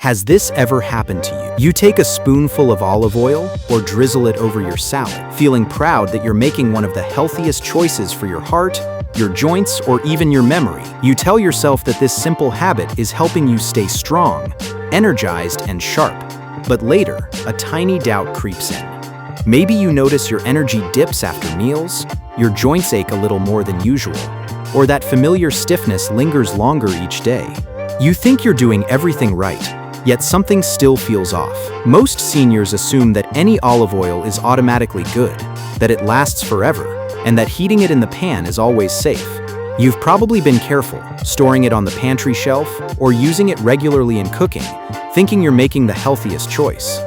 Has this ever happened to you? You take a spoonful of olive oil or drizzle it over your salad, feeling proud that you're making one of the healthiest choices for your heart, your joints, or even your memory. You tell yourself that this simple habit is helping you stay strong, energized, and sharp. But later, a tiny doubt creeps in. Maybe you notice your energy dips after meals, your joints ache a little more than usual, or that familiar stiffness lingers longer each day. You think you're doing everything right, yet something still feels off. Most seniors assume that any olive oil is automatically good, that it lasts forever, and that heating it in the pan is always safe. You've probably been careful, storing it on the pantry shelf or using it regularly in cooking, thinking you're making the healthiest choice.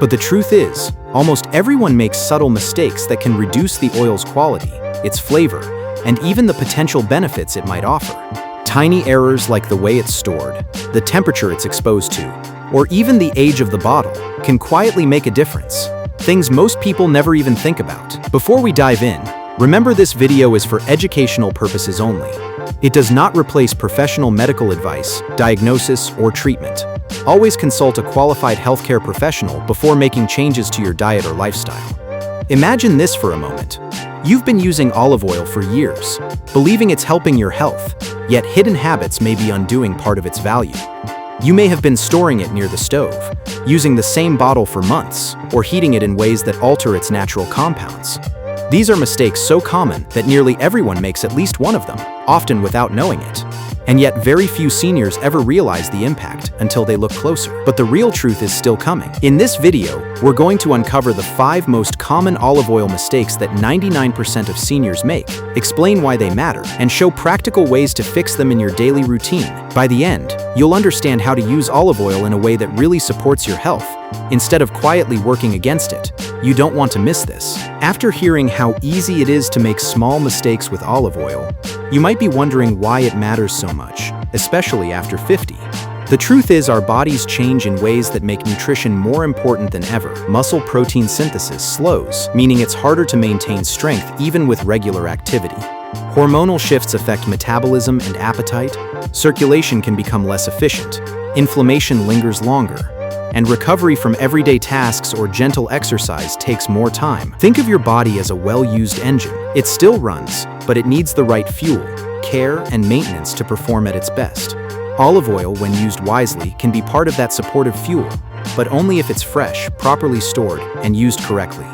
But the truth is, almost everyone makes subtle mistakes that can reduce the oil's quality, its flavor, and even the potential benefits it might offer. Tiny errors like the way it's stored, the temperature it's exposed to, or even the age of the bottle can quietly make a difference. Things most people never even think about. Before we dive in, remember this video is for educational purposes only. It does not replace professional medical advice, diagnosis, or treatment. Always consult a qualified healthcare professional before making changes to your diet or lifestyle. Imagine this for a moment. You've been using olive oil for years, believing it's helping your health, yet hidden habits may be undoing part of its value. You may have been storing it near the stove, using the same bottle for months, or heating it in ways that alter its natural compounds. These are mistakes so common that nearly everyone makes at least one of them, often without knowing it. And yet very few seniors ever realize the impact until they look closer. But the real truth is still coming. In this video, we're going to uncover the 5 most common olive oil mistakes that 99% of seniors make, explain why they matter, and show practical ways to fix them in your daily routine. By the end, you'll understand how to use olive oil in a way that really supports your health, instead of quietly working against it. You don't want to miss this. After hearing how easy it is to make small mistakes with olive oil, you might be wondering why it matters so much, especially after 50. The truth is, our bodies change in ways that make nutrition more important than ever. Muscle protein synthesis slows, meaning it's harder to maintain strength even with regular activity. Hormonal shifts affect metabolism and appetite, circulation can become less efficient, inflammation lingers longer, and recovery from everyday tasks or gentle exercise takes more time. Think of your body as a well-used engine. It still runs, but it needs the right fuel, care, and maintenance to perform at its best. Olive oil, when used wisely, can be part of that supportive fuel, but only if it's fresh, properly stored, and used correctly.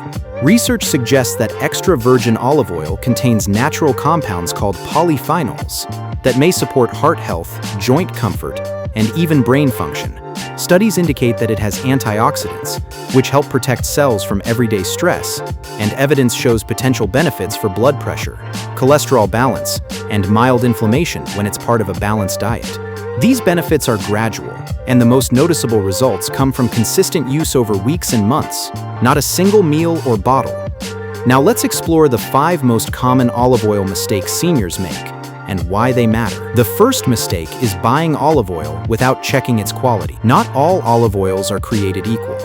Research suggests that extra virgin olive oil contains natural compounds called polyphenols that may support heart health, joint comfort, and even brain function. Studies indicate that it has antioxidants, which help protect cells from everyday stress, and evidence shows potential benefits for blood pressure, cholesterol balance, and mild inflammation when it's part of a balanced diet. These benefits are gradual, and the most noticeable results come from consistent use over weeks and months, not a single meal or bottle. Now let's explore the 5 most common olive oil mistakes seniors make, and why they matter. The first mistake is buying olive oil without checking its quality. Not all olive oils are created equal.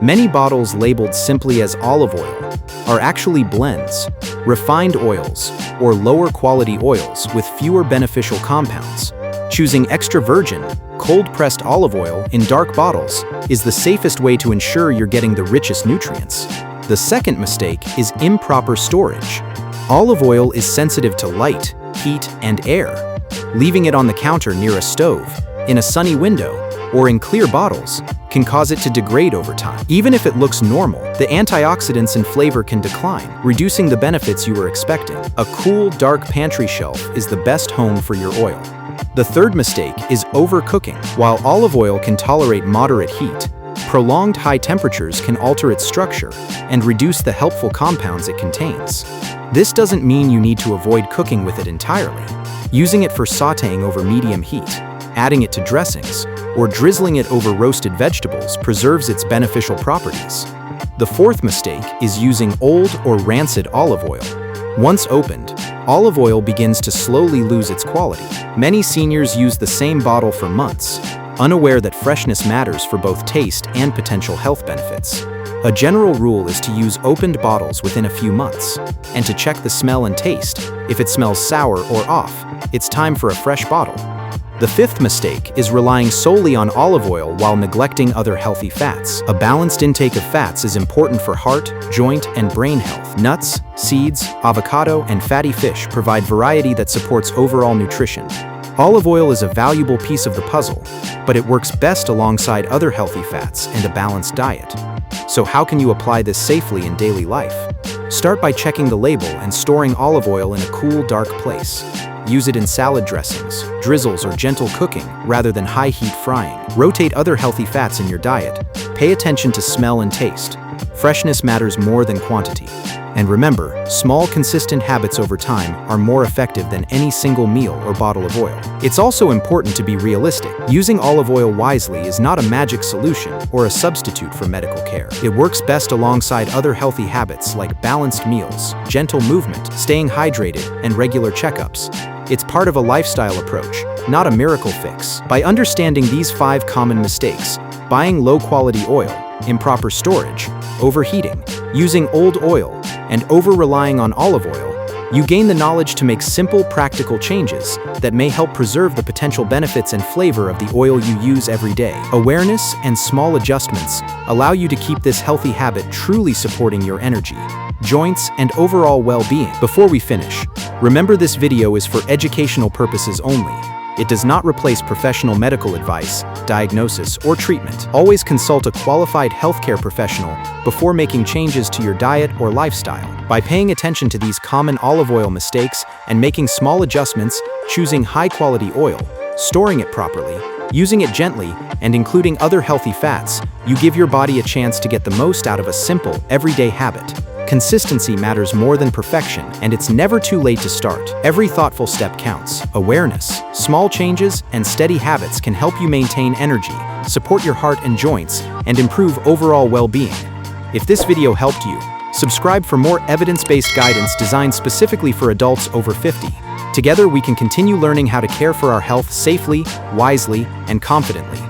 Many bottles labeled simply as olive oil are actually blends, refined oils, or lower quality oils with fewer beneficial compounds. Choosing extra virgin, cold-pressed olive oil in dark bottles is the safest way to ensure you're getting the richest nutrients. The second mistake is improper storage. Olive oil is sensitive to light, heat, and air. Leaving it on the counter near a stove, in a sunny window, or in clear bottles can cause it to degrade over time. Even if it looks normal, the antioxidants and flavor can decline, reducing the benefits you were expecting. A cool, dark pantry shelf is the best home for your oil. The third mistake is overcooking. While olive oil can tolerate moderate heat, prolonged high temperatures can alter its structure and reduce the helpful compounds it contains. This doesn't mean you need to avoid cooking with it entirely. Using it for sautéing over medium heat, adding it to dressings, or drizzling it over roasted vegetables preserves its beneficial properties. The fourth mistake is using old or rancid olive oil. Once opened, olive oil begins to slowly lose its quality. Many seniors use the same bottle for months, unaware that freshness matters for both taste and potential health benefits. A general rule is to use opened bottles within a few months, and to check the smell and taste. If it smells sour or off, it's time for a fresh bottle. The fifth mistake is relying solely on olive oil while neglecting other healthy fats. A balanced intake of fats is important for heart, joint, and brain health. Nuts, seeds, avocado, and fatty fish provide variety that supports overall nutrition. Olive oil is a valuable piece of the puzzle, but it works best alongside other healthy fats and a balanced diet. So how can you apply this safely in daily life? Start by checking the label and storing olive oil in a cool, dark place. Use it in salad dressings, drizzles, or gentle cooking rather than high-heat frying. Rotate other healthy fats in your diet. Pay attention to smell and taste. Freshness matters more than quantity. And remember, small, consistent habits over time are more effective than any single meal or bottle of oil. It's also important to be realistic. Using olive oil wisely is not a magic solution or a substitute for medical care. It works best alongside other healthy habits like balanced meals, gentle movement, staying hydrated, and regular checkups. It's part of a lifestyle approach, not a miracle fix. By understanding these 5 common mistakes, buying low-quality oil, improper storage, overheating, using old oil, and over-relying on olive oil, you gain the knowledge to make simple, practical changes that may help preserve the potential benefits and flavor of the oil you use every day. Awareness and small adjustments allow you to keep this healthy habit truly supporting your energy, joints, and overall well-being. Before we finish, remember this video is for educational purposes only. It does not replace professional medical advice, diagnosis, or treatment. Always consult a qualified healthcare professional before making changes to your diet or lifestyle. By paying attention to these common olive oil mistakes and making small adjustments, choosing high-quality oil, storing it properly, using it gently, and including other healthy fats, you give your body a chance to get the most out of a simple, everyday habit. Consistency matters more than perfection, and it's never too late to start. Every thoughtful step counts. Awareness, small changes, and steady habits can help you maintain energy, support your heart and joints, and improve overall well-being. If this video helped you, subscribe for more evidence-based guidance designed specifically for adults over 50. Together, we can continue learning how to care for our health safely, wisely, and confidently.